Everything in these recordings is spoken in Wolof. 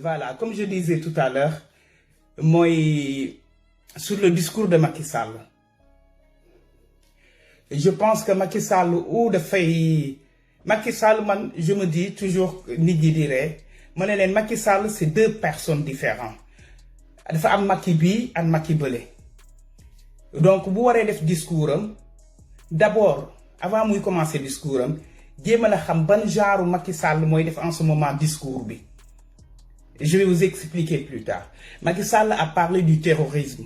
Voilà, comme je disais tout à l'heure, moi, sur le discours de Macky Sall, je pense que Macky Sall ou de fait, Macky Sall, je me dis toujours, Nidi dirait, Macky Sall, c'est deux personnes différentes. Il faut un Macky Bi et un Macky Belé. Donc, vous avez le discours, d'abord, avant de commencer le discours, je vais vous dire quel genre Macky Sall en ce moment discours. Je vais vous expliquer plus tard. Macky Sall a parlé du terrorisme.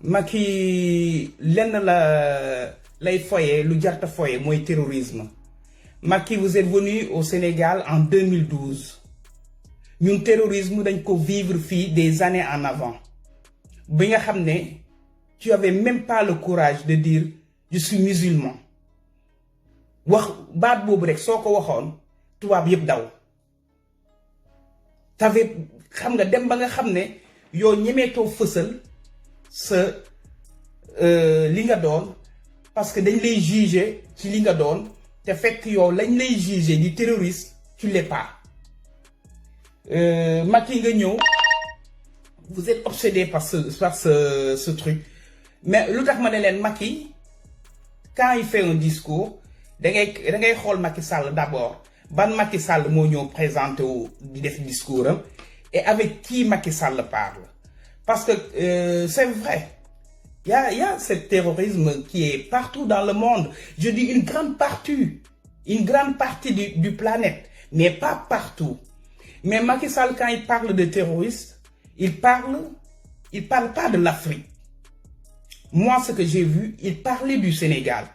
Macky, l'un la foyer, le jarta foyer, moi terrorisme. Macky, vous êtes venu au Sénégal en 2012. Nous, terrorisme, nous avons vivre des années en avant. Bien tu n'avais même pas le courage de dire je suis musulman. Wax baat boobu rek soo ko waxoon tubaab yëpp daw. T'avais xam nga dem ba nga xam ne yow ñemeetoo fësal sa li nga doon parce que dañ lay juger ci li nga doon te fekk yow lañ lay juger di terroriste tu l'es pas. Macky nga ñëw vous êtes obsédé par ce truc mais lu tax ma ne leen Macky quand il fait un discours da ngay xool Macky Sall d'abord ban Macky Sall moo ñëw présenté wu di def discours am et avec qui Macky Sall parle parce que c'est vrai il y a ce terrorisme qui est partout dans le monde, je dis une grande partie du planète mais pas partout. Mais Macky Sall quand il parle de terroristes il parle pas de l'Afrique. Moi ce que j'ai vu il parlait du Sénégal.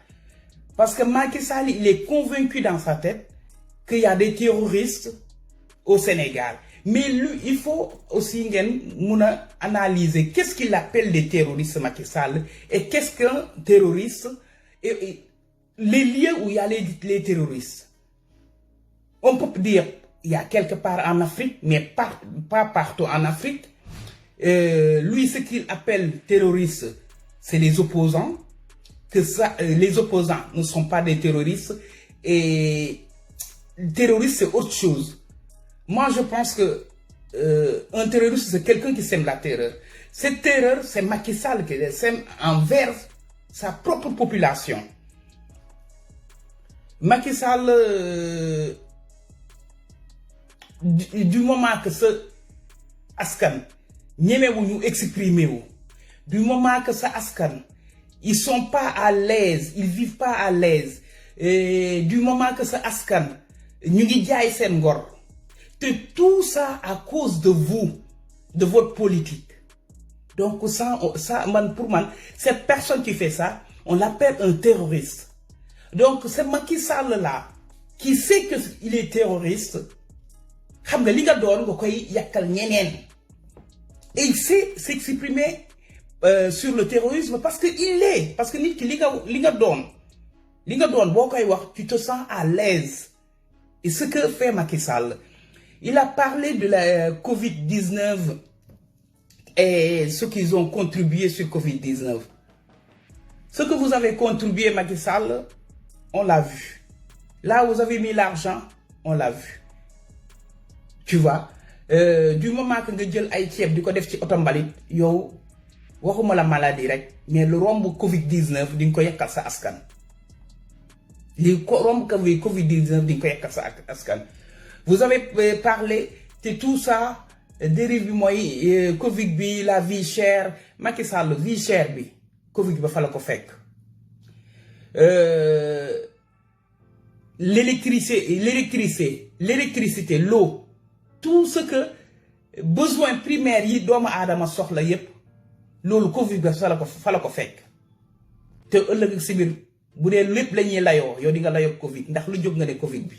Parce que Macky Sall, il est convaincu dans sa tête qu'il y a des terroristes au Sénégal. Mais lui, il faut aussi analyser qu'est-ce qu'il appelle des terroristes, Macky Sall, et qu'est-ce qu'un terroriste, et les lieux où il y a les terroristes. On peut dire il y a quelque part en Afrique, mais pas partout en Afrique. Lui, ce qu'il appelle terroristes, c'est les opposants. Que ça, les opposants ne sont pas des terroristes et terroriste c'est autre chose. Moi je pense que un terroriste c'est quelqu'un qui sème la terreur. Cette terreur c'est Macky Sall qui la sème envers sa propre population. Macky Sall du moment que ce askan ñemewuñu exprimer wu, du moment que ça askan ils sont pas à l'aise, ils vivent pas à l'aise. Et du moment que ça askan, ñu ngi jaay sen ngor. Tout ça à cause de vous, de votre politique. Donc ça pour moi, cette personne qui fait ça, on l'appelle un terroriste. Donc c'est Macky Sall là qui sait qu'il est terroriste. Xam nga li nga doon nga koy yakal ñeneen. Et il sait s'exprimer sur le terrorisme parce que il est parce que nit ki li nga doon bokay wax tu te sens à l'aise. Et ce que fait Macky Sall, il a parlé de la Covid-19 et ce qu'ils ont contribué sur Covid-19. Ce que vous avez contribué Macky Sall, on l'a vu. Là où vous avez mis l'argent, on l'a vu. Tu vois, du moment que nga jël ay ceeb diko def ci auto mbalit yow waxuma la maladie rek mais le romb Covid-19 di nga ko yakkal sa askan. Li romb Covid-19 di nga ko yakkal sa askan. Vous avez parlé de tout ça dérive bi mooy Covid bi la vie chère Macky Sall vie chère bi Covid ba fa la ko fekk. L'électricité, l'eau, tout ce que besoin primaire yi doomu aadama soxla yépp loolu Covid ba fa la ko fekk. Te ëllëg si biir bu dee lépp la ñuy layoo yow di nga layoo Covid ndax lu jóg nga ne Covid bi.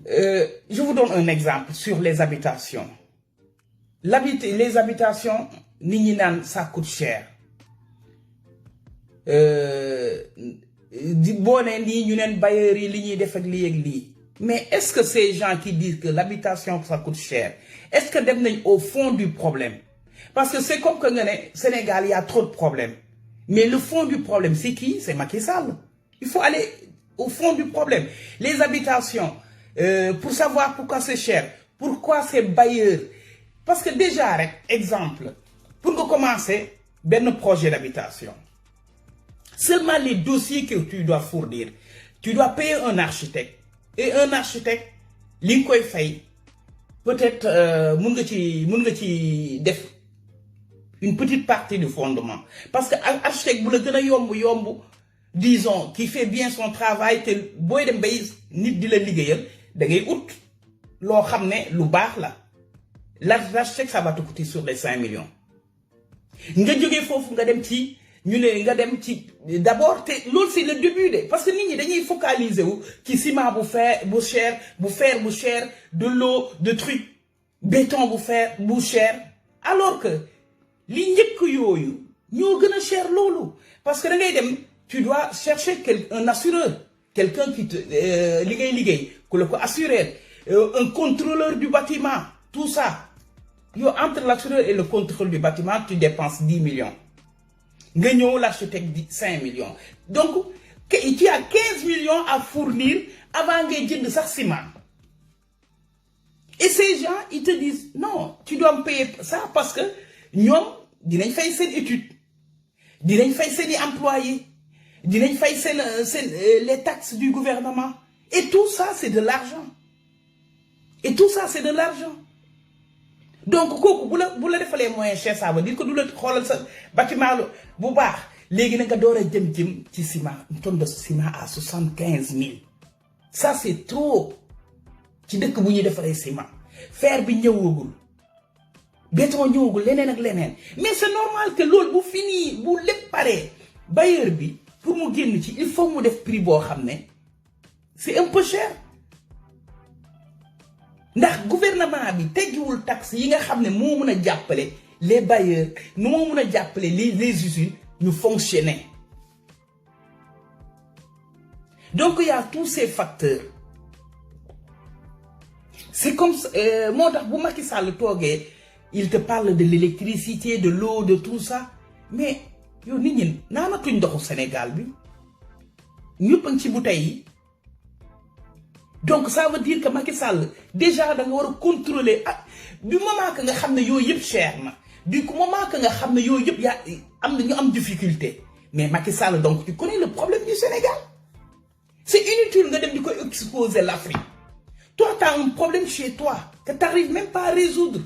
Je vous donne un exemple sur les habitations. Les habitations, nit ñi naan ça coûte cher. Boo nee nii ñu neen bailleurs yi li ñuy def ak lii ak lii. Mais est-ce que ces gens qui disent que l'habitation ça coûte cher, est-ce que dem nañ au fond du problème? Parce que c'est comme que nga ne Sénégal il y a trop de problèmes. Mais le fond du problème c'est qui? C'est Macky Sall. Il faut aller au fond du problème. Les habitations, pour savoir pourquoi c'est cher, pourquoi c'est bailleur. Parce que déjà, exemple, pour commencer, un projet d'habitation, seulement les dossiers que tu dois fournir, tu dois payer un architecte. Et un architecte, l'inkoy fay, peut-être, une petite partie du fondement. Parce que l'architecte, disons, qui fait bien son travail, l'architecte, ça va te coûter sur les 5 millions. D'abord, c'est le début. Parce que nous devons focaliser qui ciment vous faire, vous cher, de l'eau, de trucs, béton vous faire, vous cher. Alors que, nous gagnons cher lolo. Parce que tu dois chercher un assureur, quelqu'un qui te ligue, assurer, un contrôleur du bâtiment, tout ça. Entre l'assureur et le contrôle du bâtiment, tu dépenses 10 millions. Gagnons l'architecte dit 5 millions. Donc, tu as 15 millions à fournir avant de gagner de ça ciment. Et ces gens, ils te disent, non, tu dois me payer ça parce que nous, ils font ces études, ils font ces employés, ils font les taxes du gouvernement. Et tout ça, c'est de l'argent. Donc, vous voulez faire les moyens chers, ça veut dire que vous voulez faire le bâtiment, vous voulez une tonne de ciment à 75 000. Ça, c'est trop. Tu dis que vous voulez faire le ciment. Faire bien au béton au lenen. Mais c'est normal que l'autre vous finit, vous l'êtes pareil. Bailleur bi, pour vous gagner, il faut vous def prix bo xamné. C'est un peu cher. Ndax gouvernement bi teggiwul taxe yi nga xamné mo mëna jappalé les bailleurs no mo mëna jappalé les usines ñu fonctionner. Donc il y a tous ces facteurs. C'est comme moi bu Macky Sall togué, il te parle de l'électricité, de l'eau, de tout ça, mais yo nit ñi naanatuñ ndoxu Sénégal bi ñëpp a ngi ci bouteille. Donc ça veut dire que Macky Sall déjà da nga war a contrôler du moment que nga xam ne yooyu yëpp cher na du moment que nga xam ne yooyu yëpp ñu am difficulté mais Macky Sall donc tu connais le problème du Sénégal. C'est inutile nga dem di ko exposer l'Afrique. Toi tu as un problème chez toi que tu n'arrives même pas à résoudre.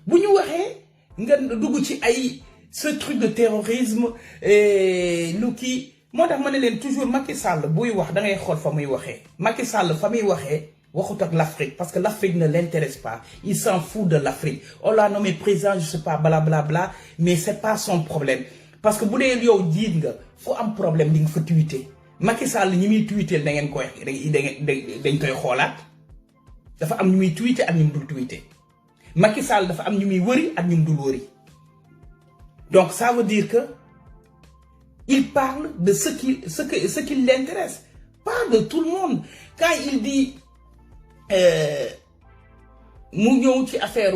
Bu ñu waxee nga dugg ci ay ce truc de terrorisme lu kii. Moi, je toujours Macky Sall, buy wax da ngay xol fa muy waxé. Macky Sall fa muy waxé waxut ak l'Afrique parce que l'Afrique ne l'intéresse pas. Il s'en fout de l'Afrique. On l'a nommé président, je sais pas, blablabla, mais c'est pas son problème. Parce que bu dee yow jiit nga fu am problème di nga fa tweeter. Macky Sall ñi muy tweeter da ngeen koy dañ koy xoolaat. Dafa am ñu muy tweeter ak ñu dul tweeter. Macky Sall dafa am ñu muy wëri ak ñu dul wëri. Donc ça veut dire que il parle de ce qui l'intéresse, pas de tout le monde. Quand il dit mu ñëw ci affaire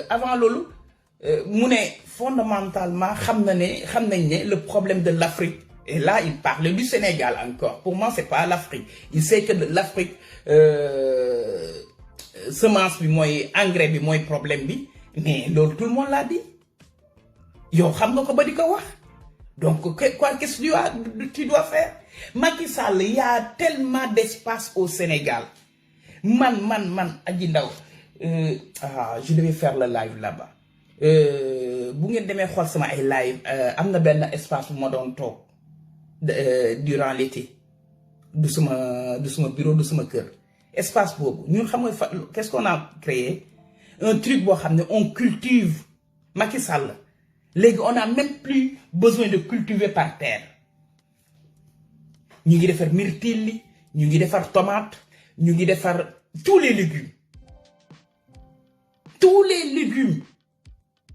avant lolu mu né fondamentalement xam nañ né le problème de l'Afrique. Et là il parle du Sénégal encore. Pour moi c'est pas l'Afrique. Il sait que l'Afrique semence bi moy engrais bi moy problème bi, mais lolu tout le monde l'a dit. Yo xam nga ko ba di ko wax. Donc, qu'est-ce que tu dois faire? Macky Sall, il y a tellement d'espace au Sénégal. Adji Ndaw, je devais faire le live là-bas. Bu ngeen démé xol sama ay live amna ben espace bu ma doon tok durant l'été. Du sama bureau, du sama kër. Espace bobu, ñun xam nga qu'est-ce qu'on a créé? Un truc bo xamné on cultive Macky Sall. On n'a même plus besoin de cultiver par terre. Nous allons faire myrtille, nous allons faire tomates, nous allons faire tous les légumes. Tous les légumes.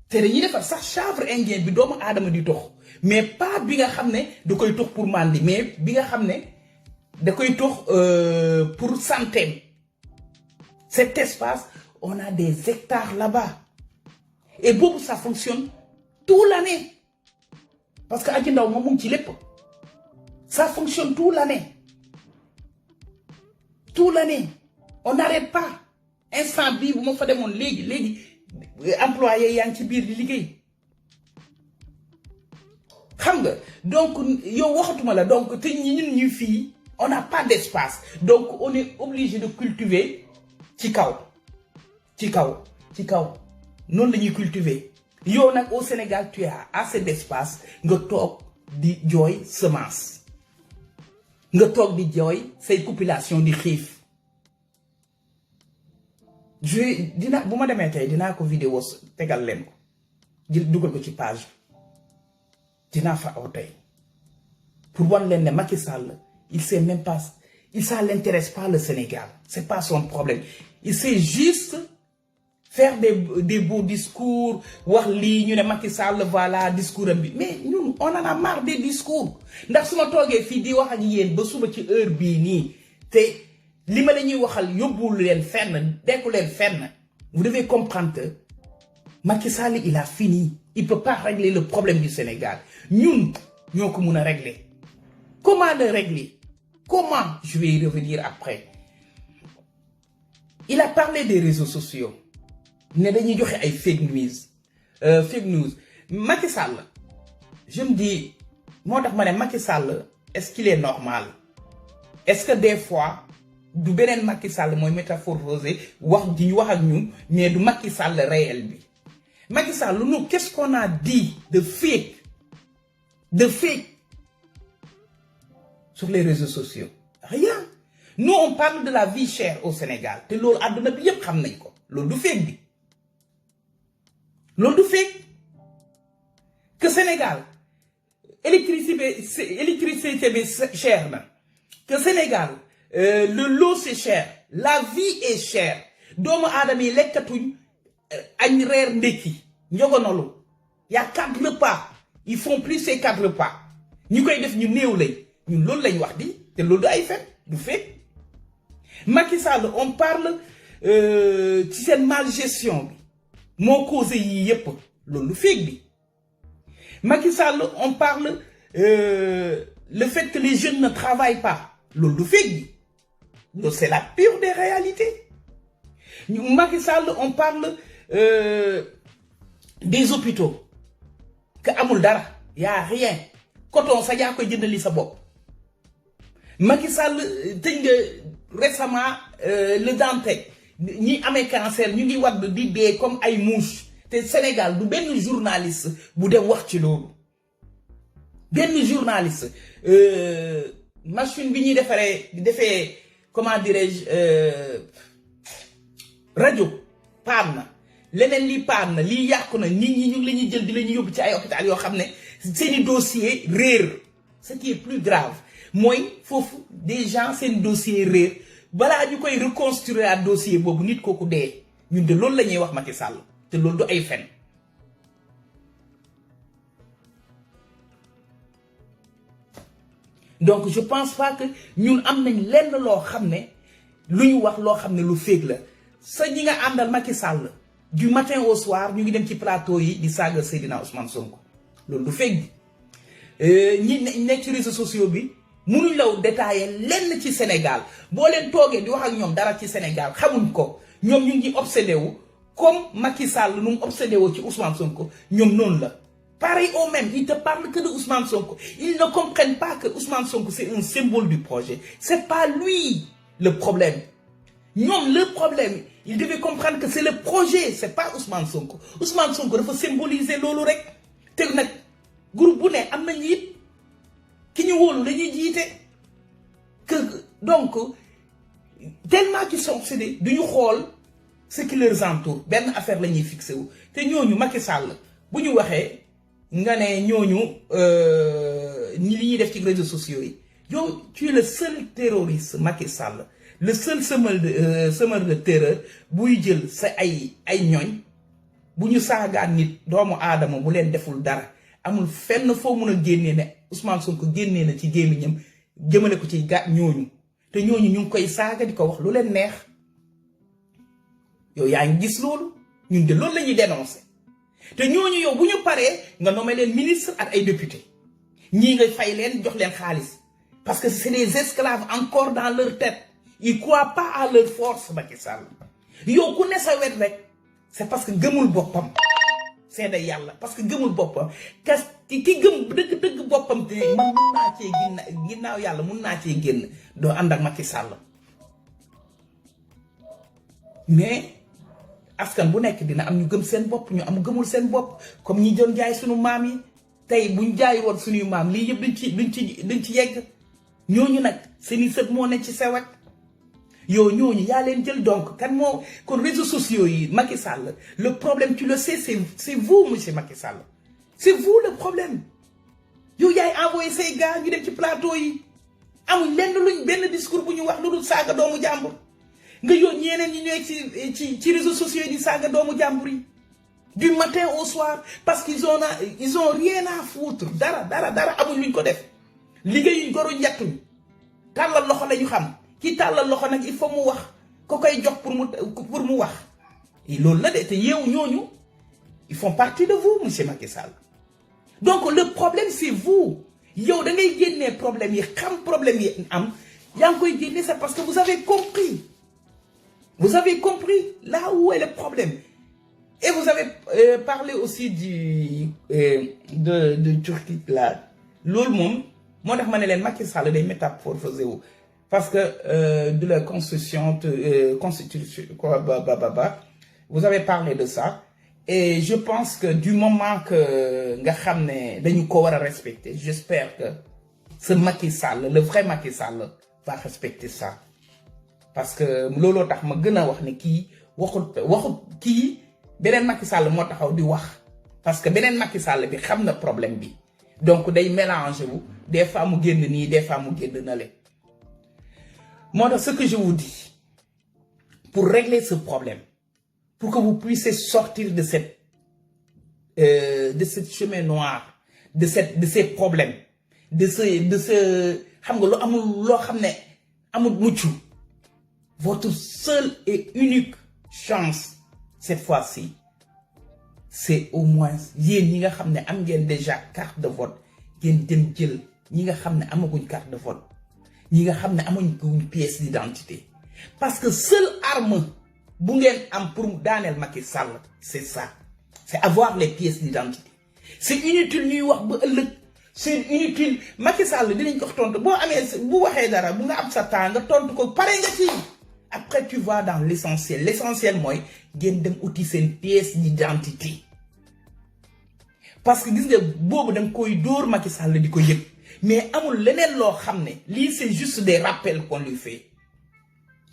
C'est de faire ça, chèvre indien, bidom adam du tour. Mais pas bien ramener de quoi tour pour manger, mais bien ramener de quoi tour pour santé. Cet espace, on a des hectares là-bas. Et bon, ça fonctionne toute l'année. Parce que Adji Ndaw moom mu ngi ci lépp. Ça fonctionne toute l'année. toute l'année on n'arrête pas instant bii bu ma fa demoon léegi employé yaa ngi ci biir di liggéey xam nga donc yow waxatuma la donc te ñun ñu fii on n'a pas d'espace donc on est obligé de cultiver ci kaw noonu la ñuy cultiver yow nag au Sénégal tu as assez d'espace nga toog di jooy semence nga toog di jooy say population di xiif bu ma demee tey dinaa ko vidéo tegal leen ko dugal ko ci page dinaa fa aw tey pour wan leen ne Macky Sall ça l'intéresse pas le Sénégal c'est pas son problème il sait juste faire des beaux discours wax lii ñu ne Macky Sall voilà discours am bi mais ñun on en a marre des discours ndax su ma toogee fii di wax ak yéen ba suba ci heure bii nii te li ma la ñuy waxal yóbbul leen fenn dekku leen fenn vous devez comprendre que Macky Sall il a fini il peut pas régler le problème du Sénégal ñun ñoo ko mun a régler comment le régler comment je vais y revenir après il a parlé des réseaux sociaux ne dañuy joxe ay fake news Macky Sall je me dis moo tax ma ne Macky Sall est-ce qu'il est normal est-ce que des fois du beneen Macky Sall mooy métaphorosé wax di wax ak ñun mais du Macky Sall réel bi Macky Sall nous qu'est-ce qu'on a dit de fake sur les réseaux sociaux rien nous on parle de la vie chère au Sénégal te loolu àdduna bi yépp xam nañ ko loolu du fake bi loolu du fake que Sénégal électricité bi cher na que Sénégal le lot c'est cher la vie est chère doomu aadama yi lekkatuñ añ reer ndekki njogonolu y a 4 repas ils font plus ces 4 repas ñu koy def ñu néew lañ ñun loolu lañ wax di te loolu du ay fen du fekk Macky Sall on parle ci seen malgestion bi moo causé yii yépp loolu du fekk bi Macky Sall on parle le fait que les jeunes ne travaillent pas loolu du fekk bi loolu c'est la pure des réalités Macky Sall on parle des hôpitaux que amul dara y a rien coton sa yaa koy jëndali sa bopp Macky Sall tëj nga récemment le Dantec ñi amee cancer ñu ngi wadd di dee comme ay mouche te Sénégal du benn journaliste bu dem wax ci loolu benn journaliste machine bi ñuy defee comment dirais-je rajo paan na leneen lii paan na lii yàqu na nit ñi ñu ngi la ñuy jël di la ñuy yóbbu ci ay hôpital yoo xam ne seeni dossier réer ce qui est plus grave mooy foofu des gens seen dossier réer balaa ñu koy reconstruire dossier boobu nit kooku dee ñun de loolu la ñuy wax Macky Sall te loolu du ay fen donc je pense pas que ñun am nañ lenn loo xam ne lu ñu wax loo xam ne lu féeg la sa ñi nga àndal Macky Sall du matin au soir ñu ngi dem ci plateau yi di saaga Seydina Ousmane Sonko loolu du féeg bi ñi nekk ci réseaux sociaux bi mënuñ law détailler lenn ci Sénégal boo leen toogee di wax ak ñoom dara ci Sénégal xamuñ ko ñoom ñu ngi obsédé wu comme Macky Sall nu mu obsédé woo ci Ousmane Sonko ñoom noonu la pareil au même ils te parlent que de Ousmane Sonko ils ne comprennent pas que Ousmane Sonko c'est un symbole du projet c'est pas lui le problème ñoom le problème ils devaient comprendre que c'est le projet c'est pas Ousmane Sonko dafa symboliser loolu rek te nag groupe bu ne am nañu it ki ñu wóolu dañuy jiite que donc tellement qu'ils sont obsédés duñu xool ce qui leur entoure benn affaire la ñuy fixé wu te ñooñu Macky Sall bu ñu waxee nga ne ñooñu ñi li ñuy def ci réseaux sociaux yi yow tu es le seul terroriste Macky Sall le seul semeur de terreur buy jël sa ay ñooñ bu ñu saagaan nit doomu aadama bu leen deful dara amul fenn foo mun a génnee ne Ousmane Sonko génnee na ci gémmiñam jëmale ko ci ñooñu te ñooñu ñu ngi koy saaga di ko wax lu leen neex yow yaa ngi gis loolu ñun de loolu la ñuy dénoncer te ñooñu yow bu ñu paree nga nommé leen ministre ak ay député ñii nga fay leen jox leen xaalis parce que c'est des esclaves encore dans leur tête ils croient pas à leur force Macky Sall yow ku ne sa wet rek c'est parce que gëmul boppam seede yàlla parce que gëmul boppam ki gëm dëgg boppam te man mun naa cee ginnaaw yàlla mun naa cee génn doo ànd ak Macky Sall mais askan bu nekk dina am ñu gëm seen bopp ñu am gëmul seen bopp comme ñi doon jaay suñu maam yi tey buñ jaay woon suñuy maam lii yëpp duñ ci yegg ñooñu nag seeni sët moo ne ci sewet yow ñooñu yaa leen jël donc kan moo kon réseaux sociaux yi Macky Sall le problème tu le sais c'est vous monsieur Macky Sall c'est vous le problème yow yaay envoyé say gars ñu dem ci plateau yi amuñ lenn luñ benn discours bu ñu wax lu dul saaga doomu jàmbur nga yow ñeneen ñi ñooy ci réseaux sociaux yi di saaga doomu jàmbur yi du matin au soir parce qu'ils ont rien à foutre dara amuñ luñ ko def liggéeyuñ goruñ yattuñ tàllal loxo lañu xam ki tàllal loxo nag il faut mu wax ko koy jox pour mu wax loolu la de te yeewu ñooñu ils font partie de vous monsieur Macky Sall donc le problème c'est vous yow da ngay génnee problème yi xam problème yi am yaa ngi koy génne c'est parce que vous avez compris là où est le problème et vous avez parlé aussi de Turquie là loolu moom moo tax ma ne leen Macky Sall day métamorphosé wu parce que de la constitution quoi vous avez parlé de ça et je pense que du moment que nga xam ne dañu ko war a respecter j'espère que ce Macky Sall le vrai Macky Sall va respecter ça parce que looloo tax ma gën a wax ne kii waxut kii beneen Macky Sall moo taxaw di wax parce que beneen Macky Sall bi xam na problème bi donc day mélanger wu des fois mu génn nii des fois mu génn na le moo tax ce que je vous dis pour régler ce problème pour que vous puissiez sortir de cette chemin noir de ces problèmes de ce xam nga lu amul loo xam ne amul mucc votre seule et unique chance cette fois-ci c'est au moins yéen ñi nga xam ne am ngeen déjà carte de vote ngeen dem jël ñi nga xam ne amaguñ carte de vote ñi nga xam ne amaguñ pièce d'identité parce que seule arme bu ngeen am pour daaneel Macky Sall c'est ça c'est avoir les pièces d'identité c'est inutile ñuy wax ba ëllëg c'est inutile Macky Sall dinañ ko tontu boo amee bu waxee dara bu nga am sa temps nga tontu ko pare nga ci après tu vas dans l'essentiel mooy ngeen dem uti seen pièce d'identité parce que gis nga boobu da nga koy dóor Macky Sall di ko yëg mais amul leneen loo xam ne lii c'est juste des rappels qu'on lui fait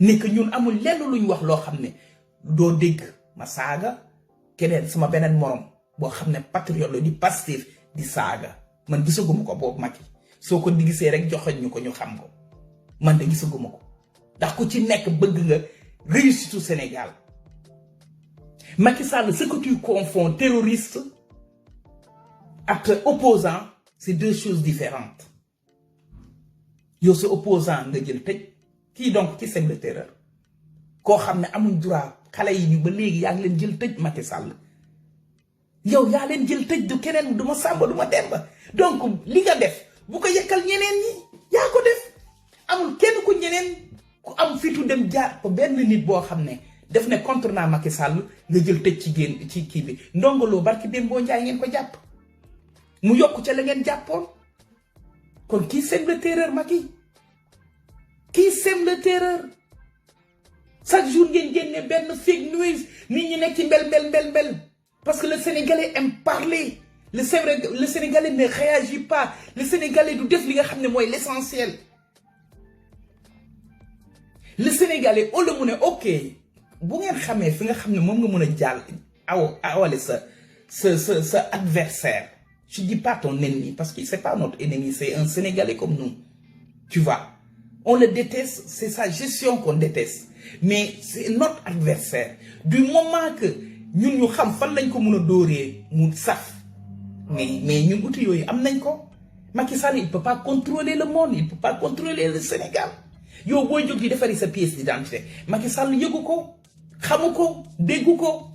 ne que ñun amul lenn luñ wax loo xam ne doo dégg ma saaga keneen sama beneen morom boo xam ne patriote la di Pastef di saaga man gisaguma ko boobu Macky soo ko gisee rek joxoñ ñu ko ñu xam ko man de gisaguma ko ndax ku ci nekk bëgg nga réussite au Sénégal Macky Sall ce que tu confonds terroriste ak opposant c'est deux choses différentes yow sa opposant nga jël tëj kii donc qui sème le terreur koo xam ne amuñ droit xale yi ñu ba léegi yaa ngi leen jël tëj Macky Sall yow yaa leen jël tëj du keneen du ma sàmba du ma demba donc li nga def bu ko yekkal ñeneen ñi yaa ko def amul kenn ku ñeneen ku am fitu dem jaar ko benn nit boo xam ne def ne contre naa Macky Sall nga jël tëj ci kii bi Ndongo Lo barki dem boo njaay ngeen ko jàpp mu yokk ca la ngeen jàppoon kon qui sème le terreur Macky qui sème le terreur chaque jour ngeen génne benn fake news nit ñi nekk ci mbel parce que le Sénégalais aime parler le Sénégalais ne réagit pas le Sénégalais du def li nga xam ne mooy l'essentiel le Sénégalais au la mu ne ok bu ngeen xamee fi nga xam ne moom nga mën a jàll awale sa adversaire je dis pas ton ennemi parce que c'est pas notre ennemi c'est un Sénégalais comme nous tu vois on le déteste c'est sa gestion qu'on déteste mais c'est notre adversaire du moment que ñun ñu xam fan lañ ko mën a dóoree mu saf mais ñun outil yooyu am nañ ko Macky Sall il peut pas contrôler le monde il peut pas contrôler le Sénégal yow booy jóg di defari sa pièce d'identité Macky Sall yëgu ko xamu ko déggu ko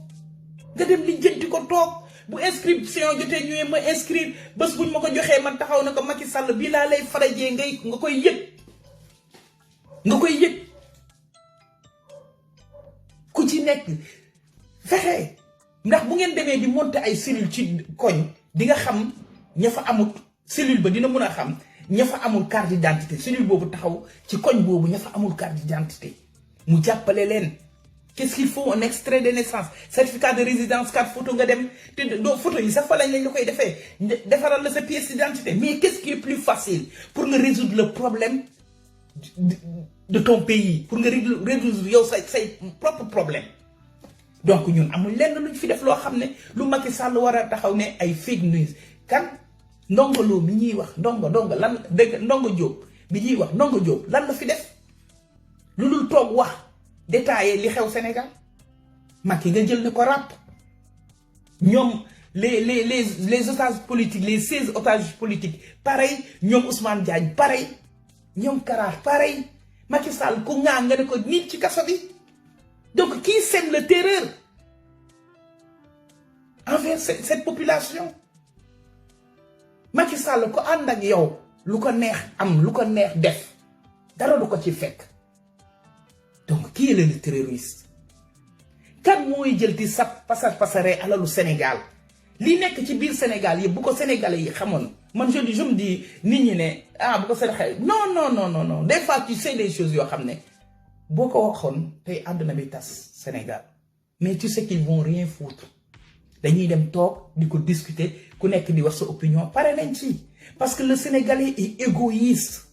nga dem li jënti ko toog bu inscription jotee ñëwee ma inscrire bés buñ ma ko joxee man taxaw na ko Macky Sall bii laa lay farajee nga koy yëg nekk fexe ndax bu ngeen demee di monter ay cellule ci koñ di nga xam ña fa amul cellule ba dina mën a xam ña fa amul carte d'identité cellule boobu taxaw ci koñ boobu ña fa amul carte d'identité mu jàppale leen. Qu'est-ce qu'il faut? Un extrait de naissance, certificat de résidence, carte photo nga dem te doo photo yi sax fa lañ la koy defee defaral la sa pièce d'identité. Mais qu'est-ce qui est plus facile pour nga résoudre le problème de ton pays, pour nga résoudre yow say propre problème. Donc ñun amul lenn luñ fi def loo xam ne lu Macky Sall war a taxaw ne ay fake news. Kan Ndongo Lo mi ñuy wax ndongo lan dégg Ndongo Diop bi ñuy wax Ndongo Diop lan la fi def lu dul toog wax détaillé li xew Sénégal. Macky nga jël ne ko ràpp ñoom les otages politiques, les 16 otages politiques pareil, ñoom Ousmane Diagne pareil, ñoom Kara pareil, Macky Sall ku ngaa nga ne ko nit ci kaso bi. Donc qui sème le terreur envers cette population? Macky Sall ko ànd ak yow lu ko neex am lu ko neex def dara du ko ci fekk. Donc qui est le terroriste? Kan mooy jël di sa passeree alalu Sénégal li nekk ci biir Sénégal yi bu ko Sénégalais yi xamoon man je me dis nit ñi ne bu ko Sénégal non des fois tu sais des choses yoo xam ne boo ko waxoon tey àdduna bi tas Sénégal mais tu sais qu'ils vont rien foutre dañuy dem toog di ko discuter ku nekk di wax sa opinion pare nañ ci parce que le Sénégalais est égoïste.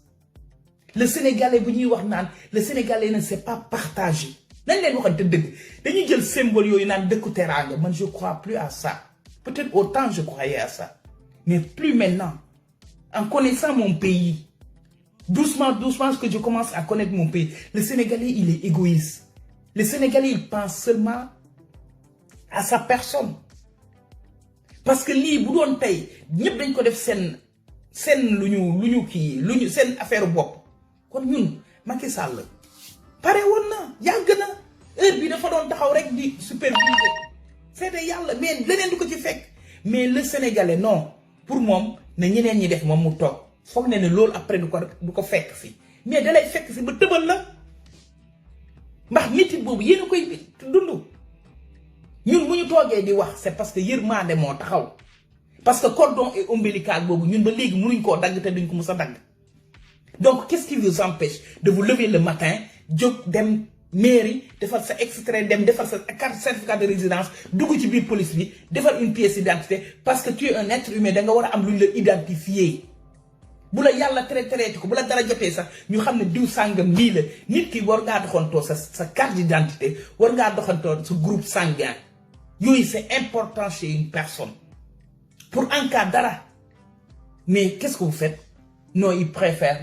Le Sénégalais bu ñuy wax naan le Sénégalais ne sait pas partager nañ leen waxante dëgg dañuy jël symbole yooyu naan dëkku teraanga man je crois plus à ça. Peut-être autant je croyais à ça mais plus maintenant en connaissant mon pays. Doucement, que je commence à connaître mon pays. Le Sénégalais, il est égoïste. Le Sénégalais, il pense seulement à sa personne. Parce que li bu doon tay ñepp dañ ko def sen luñu sen affaire bop. Kon ñun Macky Sall paré won na yag na heure bi dafa doon taxaw rek di superviser. C'était yalla mais leneen du ko ci fekk. Mais le Sénégalais non, pour mom na ñeneen ñi def mom mu tok. Foog ne loolu après du ko fekk fi mais dalay fekk fi ba tëbal la ndax nit boobu yéen a koy dund ñun bu ñu toogee di wax c'est parce que yërmande moo taxaw parce que cordon ombilical boobu ñun ba léegi mënuñ koo dagg te duñ ko mës a dagg. Donc qu'est-ce qui vous empêche de vous lever le matin jóg dem mairie defar sa extrait dem defar sa carte certificat de résidence dugg ci biir police bi defar une pièce d'identité parce que tu es un être humain da nga war a am lu ñu la identifier. Bu la yàlla traité ko bu la dara jotee sax ñu xam ne diw sàngam lii la nit ki war ngaa doxantoo sa carte d'identité war ngaa doxantoo sa groupe sanguin yooyu c'est important chez une personne pour en cas dara. Mais qu'est-ce que vous faites? Non, ils préfèrent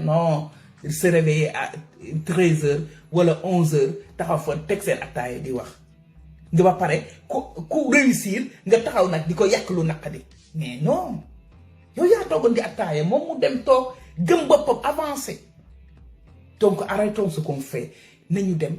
se réveiller à 13h wala 11h taxaw fa teg seen attaaya di wax nga ba pare ku réussir nga taxaw nag di ko yàq lu naqadi mais non. Yow yaa toogoon di attaaya moom mu dem toog gëm boppam avancé. Donc arrêtons ce qu'on fait nañu dem